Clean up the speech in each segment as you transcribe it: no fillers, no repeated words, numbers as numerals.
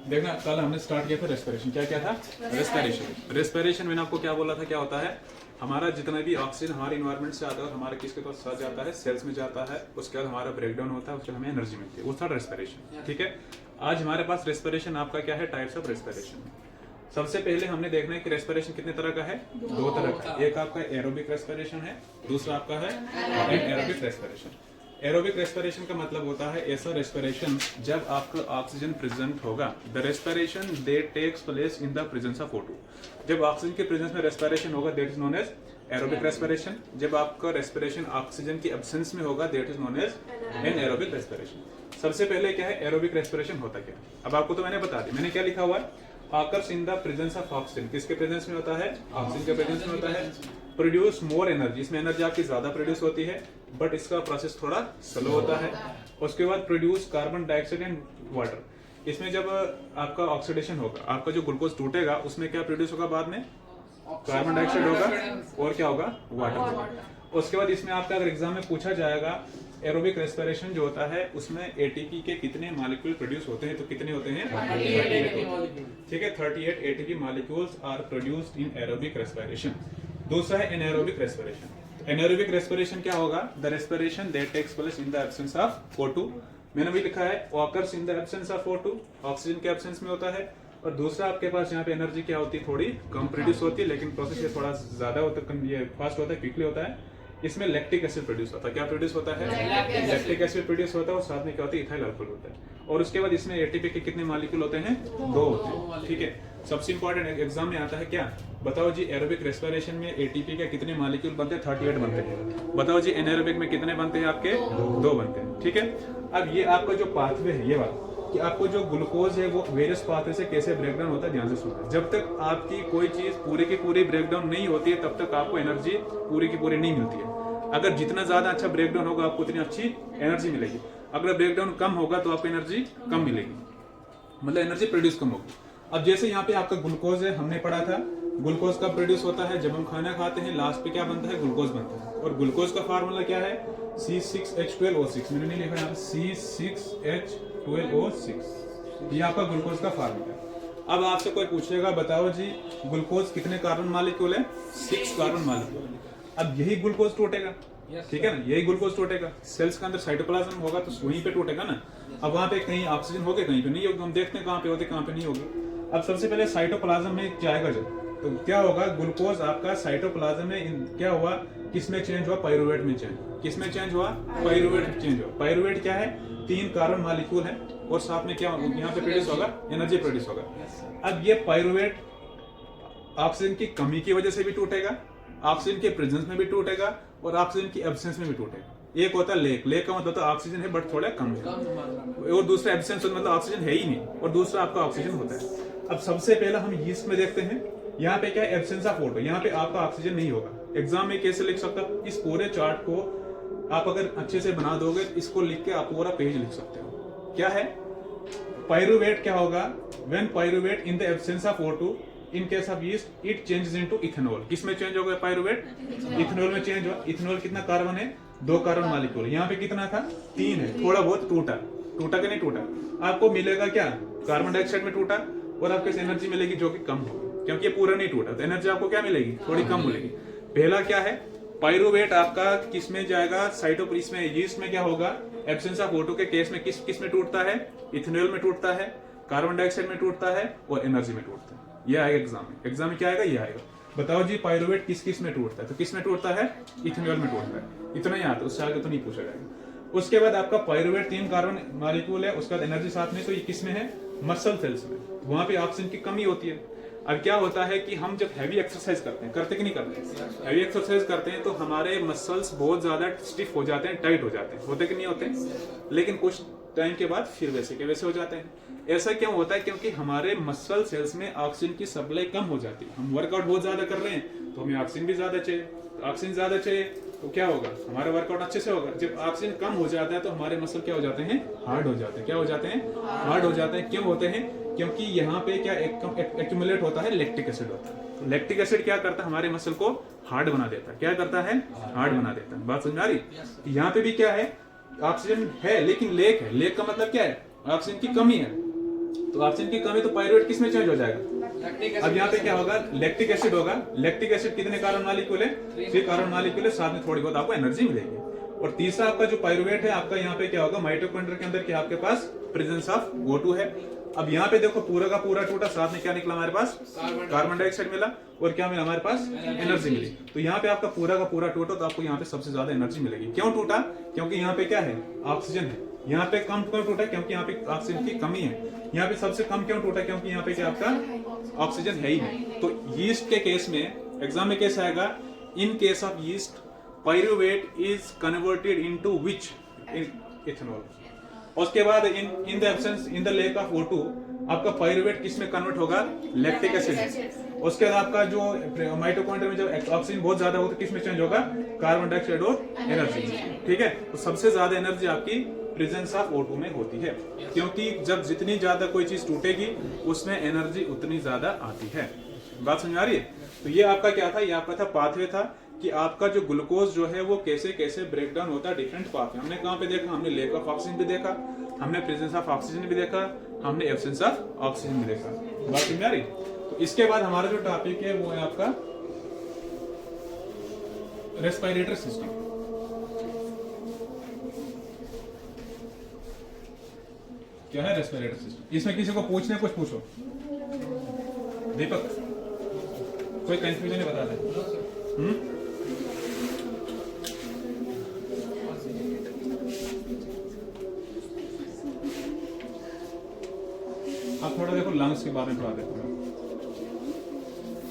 देखना, कल हमने स्टार्ट किया था रेस्पिरेशन। क्या था? रेस्पिरेशन मैंने आपको क्या बोला था, क्या होता है? हमारा जितना भी ऑक्सीजन हमारे इन्वायरमेंट से आता है और हमारे किसके पास साथ जाता है, सेल्स में जाता है, उसके बाद हमारा ब्रेकडाउन होता है, उससे हमें एनर्जी मिलती है, वो था रेस्पिरेशन। ठीक है, आज हमारे पास रेस्पिरेशन आपका क्या है, टाइप्स ऑफ रेस्पिरेशन। सबसे पहले हमने देखना है कि रेस्पिरेशन कितने तरह का है, दो तरह का। एक आपका एरोबिक रेस्पिरेशन है, दूसरा आपका है एनाएरोबिक रेस्पिरेशन। एरोबिक रेस्पिरेशन का मतलब होता है ऐसा रेस्पिरेशन जब आपका ऑक्सीजन प्रेजेंट होगा। The respiration that takes place in the presence of O2। जब ऑक्सीजन के प्रेजेंस में रेस्पिरेशन होगा that is known as aerobic respiration. जब आपका रेस्पिरेशन ऑक्सीजन की एब्सेंस में होगा that is known as anaerobic respiration. सबसे पहले क्या है एरोबिक रेस्पिरेशन होता क्या? अब आपको तो मैंने बता दी, मैंने क्या लिखा हुआ है, occurs in the presence of oxygen. किसके प्रेजेंस में होता है? ऑक्सीजन के प्रेजेंस में होता है। प्रोड्यूस मोर एनर्जी, इसमें एनर्जी आपकी ज्यादा प्रोड्यूस होती है, बट इसका प्रोसेस थोड़ा स्लो होता है। उसके बाद produce carbon dioxide and water. इसमें जब आपका ऑक्सीडेशन होगा, आपका जो ग्लूकोज टूटेगा, उसमें क्या प्रोड्यूस होगा बाद में? कार्बन डाइऑक्साइड होगा और क्या होगा? वाटर होगा। उसके बाद इसमें आपका अगर एग्जाम में पूछा जाएगा एरोबिक रेस्पिरेशन जो होता है उसमें एटीपी के कितने मॉलिक्यूल प्रोड्यूस होते हैं, तो कितने होते हैं? 38। ठीक है, 38 ATP molecules are produced in aerobic respiration. दूसरा है एनाएरोबिक रेस्पिरेशन। एनाएरोबिक रेस्पिरेशन क्या होगा? The respiration that takes place in the absence of O2। मैंने भी लिखा है occurs in the absence of O2, oxygen के एब्सेंस में होता है। और दूसरा आपके पास यहाँ पे एनर्जी क्या होती है, थोड़ी कम प्रोड्यूस होती है, लेकिन प्रोसेस ये थोड़ा ज्यादा होता है, ये फास्ट होता है, क्विकली होता है। इसमें लैक्टिक एसिड प्रोड्यूस होता है। क्या प्रोड्यूस होता है? लैक्टिक एसिड प्रोड्यूस होता है और साथ में क्या होता है? इथाइल अल्कोहल होता है। और उसके बाद इसमें एटीपी के कितने मॉलिक्यूल होते हैं? 2 होते हैं। ठीक है, सबसे इंपॉर्टेंट एग्जाम में आता है क्या, बताओ जी एरोबिक रेस्पिरेशन में एटीपी के कितने मॉलिक्यूल बनते हैं? 38 बनते हैं। बताओ जी एनाएरोबिक में कितने बनते हैं आपके? 2 बनते हैं। ठीक है, अब ये आपका जो पाथवे है, ये वाला कि आपको जो ग्लूकोज है वो वेरियस पाथवे से कैसे ब्रेकडाउन होता है, ध्यान से सुनना। जब तक आपकी कोई चीज पूरी की पूरी ब्रेकडाउन नहीं होती है तब तक आपको एनर्जी पूरी की पूरी नहीं मिलती है। अगर जितना ज्यादा अच्छा ब्रेकडाउन होगा आपको उतनी अच्छी एनर्जी मिलेगी। अगर ब्रेकडाउन कम होगा तो आपको एनर्जी कम मिलेगी, मतलब एनर्जी प्रोड्यूस कम होगी। अब जैसे यहाँ पे आपका ग्लूकोज है, हमने पढ़ा था ग्लूकोज कब प्रोड्यूस होता है? जब हम खाना खाते हैं, लास्ट पे क्या बनता है? ग्लूकोज बनता है। और ग्लूकोज का फार्मूला क्या है? C6H12O6। मैंने नहीं लिखा यहाँ पे, C6H12O6, ये आपका ग्लूकोज का फार्मूला है। अब आपसे कोई पूछेगा बताओ जी ग्लूकोज कितने कार्बन मॉलिक्यूल है? 6 कार्बन मॉलिक्यूल। अब यही ग्लूकोज टूटेगा, ठीक है ना, यही ग्लूकोज टूटेगा। सेल्स के अंदर साइटोप्लाज्म होगा तो वहीं पे टूटेगा ना। अब वहां पे कहीं ऑक्सीजन होगी, कहीं पे नहीं होगी। हम देखते हैं कहाँ पे होती, कहाँ पे नहीं होगी। अब सबसे पहले साइटोप्लाज्म में जाएगा जब, तो क्या होगा? ग्लूकोज आपका साइटोप्लाज्म में क्या हुआ, किसमें चेंज हुआ? पाइरूवेट में चेंज। किसमें चेंज हुआ? पाइरूवेट में चेंज हुआ। पाइरूवेट क्या है? 3 कार्बन मॉलिक्यूल है और साथ में क्या यहाँ पे प्रोड्यूस होगा? एनर्जी प्रोड्यूस होगा। अब ये पाइरूवेट ऑक्सीजन की कमी की वजह से भी टूटेगा, ऑक्सीजन के प्रेजेंस में भी टूटेगा और ऑक्सीजन की एब्सेंस में भी टूटेगा। एक होता है लेक का मतलब तो ऑक्सीजन है बट थोड़ा कम है, और दूसरा एब्सेंस मतलब ऑक्सीजन है ही नहीं, और दूसरा आपका ऑक्सीजन होता है। अब सबसे पहला हम यीस्ट में देखते हैं, यहाँ पे क्या है? Absence of O2। यहाँ पे आपका ऑक्सीजन नहीं होगा। एग्जाम में कैसे लिख सकता? इस पूरे चार्ट को आप अगर अच्छे से बना दोगे, इसको लिख के आप पूरा पेज लिख सकते हो। क्या है? पाइरूवेट क्या होगा? When pyruvate in the absence of O2 in case of yeast it changes into ethanol. किसमें चेंज हो गया पाइरूवेट? इथेनॉल में चेंज हुआ। इथेनॉल कितना कार्बन है? 2 कार्बन मॉलिक्यूल। यहाँ पे कितना था? 3 है। थोड़ा बहुत टूटा कि नहीं टूटा? आपको मिलेगा क्या? कार्बन डाइऑक्साइड में टूटा और आपको एनर्जी मिलेगी जो कि कम होगी, क्योंकि ये पूरा नहीं टूटा, तो एनर्जी आपको क्या मिलेगी? थोड़ी कम मिलेगी। पहला क्या है? पाइरूवेट आपका किस में जाएगा? साइटोप्लाज्म में। यीस्ट में क्या होगा? एब्सेंस ऑफ O2 के केस में किस में टूटता है? इथेनॉल में टूटता है, कार्बन डाइऑक्साइड में टूटता है और एनर्जी में टूटता है। ये आएगा एग्जाम में। एग्जाम में क्या आएगा? ये आएगा। बताओ जी पाइरूवेट किस में टूटता है? तो किस में टूटता है? इथेनॉल में टूटता है। इतना ही आता है, उससे आगे तो नहीं पूछा जाएगा। उसके बाद आपका पाइरूवेट 3 कार्बन मॉलिक्यूल है, उसके बाद एनर्जी साथ में, तो ये किस में है? मसल सेल्स में। वहां पे ऑक्सीजन की कमी होती है। अब क्या होता है कि हम जब हैवी एक्सरसाइज करते हैं, करते कि नहीं करते? हैवी एक्सरसाइज करते हैं तो हमारे मसल्स बहुत ज्यादा स्टिफ हो जाते हैं, टाइट हो जाते हैं, होते कि नहीं होते? लेकिन कुछ टाइम के बाद फिर वैसे के वैसे हो जाते हैं। ऐसा क्यों होता है? क्योंकि हमारे मसल सेल्स में ऑक्सीजन की सप्लाई कम हो जाती है। हम वर्कआउट बहुत ज्यादा कर रहे हैं तो हमें ऑक्सीजन भी ज्यादा चाहिए। ऑक्सीजन ज्यादा चाहिए तो क्या होगा? हमारा वर्कआउट अच्छे से होगा। जब ऑक्सीजन कम हो जाता है तो हमारे मसल क्या हो जाते हैं? हार्ड हो जाते हैं। क्या हो जाते हैं? हार्ड हो जाते हैं। क्यों होते हैं? क्योंकि यहाँ पे क्या एक्यूमुलेट होता है? लैक्टिक एसिड होता है। लैक्टिक एसिड क्या करता है? हमारे मसल को हार्ड बना देता है। क्या करता है? हार्ड बना देता है। बात समझ आ रही? यहाँ पे भी क्या है? ऑक्सीजन है लेकिन लेक है। लेक का मतलब क्या है? ऑक्सीजन की कमी है। तो ऑक्सीजन की कमी तो पाइरुवेट किस में चेंज हो जाएगा? अब यहाँ पे क्या होगा? लैक्टिक एसिड होगा। लैक्टिक एसिड कितने कार्बन मॉलिक्यूल है? 3 कार्बन मॉलिक्यूल है, साथ में थोड़ी बहुत आपको एनर्जी मिलेगी। और तीसरा आपका जो पाइरुवेट है आपका यहाँ पे क्या होगा? माइटोकॉन्ड्रिया के अंदर क्या आपके पास प्रेजेंस ऑफ O2 है। अब यहाँ पे देखो पूरा का पूरा टूटा, साथ में क्या निकला हमारे पास? कार्बन डाइऑक्साइड मिला। और क्या मिला हमारे पास? एनर्जी मिली। तो यहाँ पे आपका पूरा का पूरा टूटा तो आपको यहाँ पे सबसे ज्यादा एनर्जी मिलेगी। क्यों टूटा? क्योंकि यहाँ पे क्या है? ऑक्सीजन है। यहाँ पे कम क्यों टूटा? क्योंकि यहाँ पे ऑक्सीजन की कमी है। यहाँ पे सबसे कम क्यों टूटा? क्योंकि यहाँ पे क्या आपका ऑक्सीजन है ही नहीं। तो यीस्ट के केस में एग्जाम में कैसे आएगा? In case of yeast pyruvate is converted into which? Ethanol. उसके बाद इन the absence in the lake of O2 आपका पाइरुवेट किस में कन्वर्ट होगा? Lactic acid. उसके बाद आपका जो माइटोकॉन्ड्रिया में जब ऑक्सीजन बहुत ज्यादा हो तो किस में चेंज होगा? कार्बन डाइऑक्साइड और एनर्जी। ठीक है, तो सबसे ज्यादा एनर्जी आपकी प्रेजेंस ऑफ O2 में होती है, क्योंकि जब जितनी ज्यादा कोई चीज टूटेगी उसमें एनर्जी उतनी ज्यादा आती है। बात समझ आ रही है? तो ये आपका क्या था? ये आपका था पाथवे था कि आपका जो ग्लूकोज जो है वो कैसे कैसे ब्रेक डाउन होता है डिफरेंट पाथवे। हमने कहाँ पे देखा? हमने लेक ऑफ ऑक्सीजन भी देखा, हमने प्रेजेंस ऑफ ऑक्सीजन भी देखा, हमने एब्सेंस ऑफ ऑक्सीजन भी देखा। बात समझ आ रही? तो इसके बाद हमारा जो टॉपिक है वो है आपका रेस्पिरेटरी सिस्टम। क्या है रेस्पिरेटरी सिस्टम? इसमें किसी को पूछना है? कुछ पूछो। दीपक, कोई कंफ्यूजन नहीं? बता दे। आप थोड़ा देखो लंग्स के बारे में पढ़ा देते हो।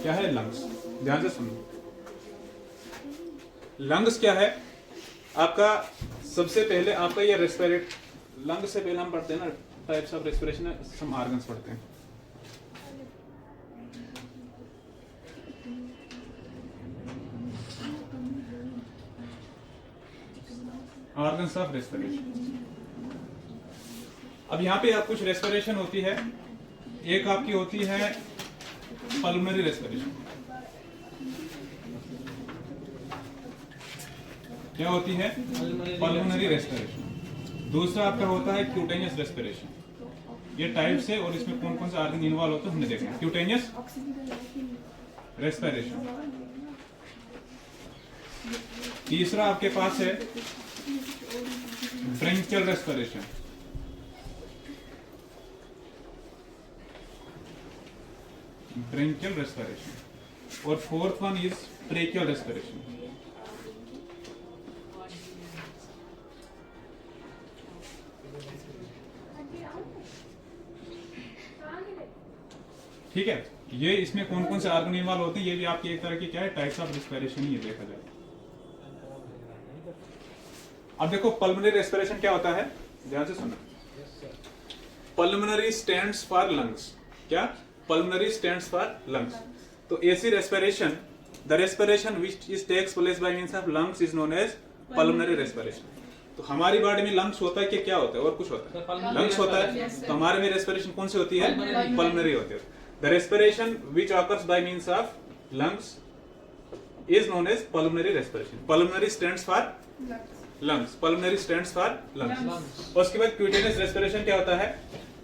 क्या है लंग्स? ध्यान से सुनो। लंग्स क्या है आपका? सबसे पहले आपका ये रेस्पिरेट लंग्स से पहले हम पढ़ते हैं ना types of respiration, some organs पढ़ते हैं। Organs of respiration. अब यहाँ पे आप कुछ रेस्पिरेशन होती है। एक आपकी होती है पल्मोनरी रेस्पिरेशन। क्या होती है? Pulmonary respiration. दूसरा आपका होता है क्यूटेनियस रेस्पिरेशन। ये टाइप्स है और इसमें कौन कौन से ऑर्गन इन्वॉल्व होते हैं हमने देखा है। Cutaneous respiration. तीसरा आपके पास है ब्रेंकियल रेस्पिरेशन। Branchial respiration. और fourth one is tracheal respiration. ठीक है, ये इसमें कौन कौन से ऑर्गन इन्वॉल्व होते हैं ये भी आपकी एक तरह की क्या है? टाइप्स ऑफ रेस्पिरेशन ही देखा जाए। अब देखो पल्मोनरी रेस्पिरेशन क्या होता है, ध्यान से सुनो। Pulmonary stands for lungs. क्या? Pulmonary stands for lungs. तो ऐसी respiration, the respiration which is takes place by means of lungs is known as pulmonary respiration. तो हमारी बॉडी में लंग्स होता है कि क्या होता है और कुछ होता है? लंग्स होता है। तो हमारे में रेस्पिरेशन कौन सी होती है? पल्मोनरी होती है। The respiration which occurs by means of lungs is known as pulmonary respiration. Pulmonary stands for lungs. Pulmonary stands for lungs. उसके बाद क्यूटेनियस रेस्पिरेशन क्या होता है?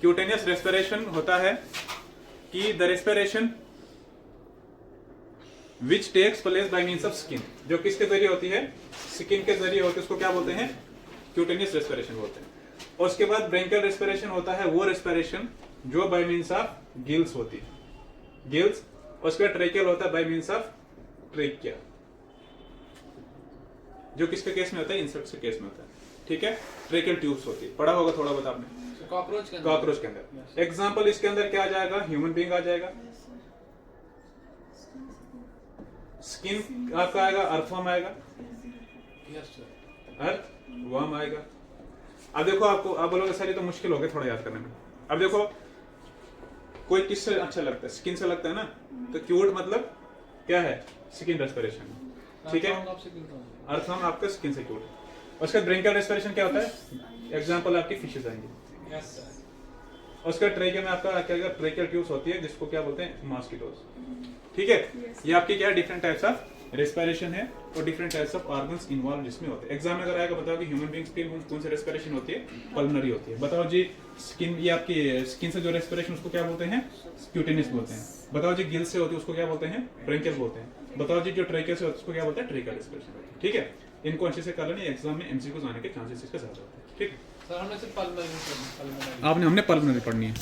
क्यूटेनियस रेस्पिरेशन होता है कि the respiration which takes place by means of skin. जो किसके जरिए होती है? स्किन के जरिए होती है, उसको क्या बोलते हैं? क्यूटेनियस रेस्पिरेशन बोलते हैं। और उसके बाद ब्रेंकियल रेस्पिरेशन होता है वो रेस्पिरेशन जो बाय मींस ऑफ गिल्स होती है, गिल्स। उसके बाद ट्रेकियल होता है बाय मींस ऑफ ट्रेकिया, जो किसके केस में होता है? इंसेक्ट्स के केस में होता है। ठीक है, ट्रेकियल ट्यूब्स होती है, पढ़ा होगा थोड़ा बहुत आपने कॉकरोच के अंदर। एग्जाम्पल इसके अंदर क्या आ जाएगा? ह्यूमन बीइंग आ जाएगा। स्किन आपका आएगा, अर्थवर्म आएगा, अर्थवर्म आएगा। अब देखो आपको, आप बोलोगे सर ये तो मुश्किल हो गया थोड़ा याद करने में। अब देखो कोई किससे अच्छा लगता है? स्किन से लगता है ना। तो क्यूट मतलब क्या है? Skin respiration. ठीक है, अर्थवर्म आपका स्किन से क्यूट। उसका ब्रेंकियल रेस्पिरेशन क्या होता है? एग्जांपल आपकी फिशेस आएंगे। उसका ट्रेकिया में आपका क्या ट्रेकियल ट्यूब्स होती है जिसको क्या बोलते हैं? मॉस्किटोज। ठीक है, ये आपकी क्या डिफरेंट टाइप्स ऑफ रेस्पिरेशन है और different types of organs involve जिसमें होते हैं। एग्जाम में अगर आएगा बताओ कि ह्यूमन बींग्स की कौन सी रेस्पिरेशन होती है, पल्मोनरी होती है। बताओ जी स्किन, ये आपकी स्किन से जो रेस्पिरेशन उसको क्या बोलते हैं, क्यूटेनियस बोलते हैं। बताओ जी गिल से होती है उसको क्या बोलते हैं, ब्रोंकियल बोलते हैं। बताओ जी जो ट्रेकिया से होती है उसको क्या बोलते हैं, ट्रेकियल रेस्पिरेशन। ठीक है, इनको अच्छे से कर लेना, एग्जाम में एमसीक्यूज आने के चांसेस इसके ज्यादा होते हैं। ठीक है, सर हमने सिर्फ पल्मोनरी हमने पल्मोनरी पढ़नी है।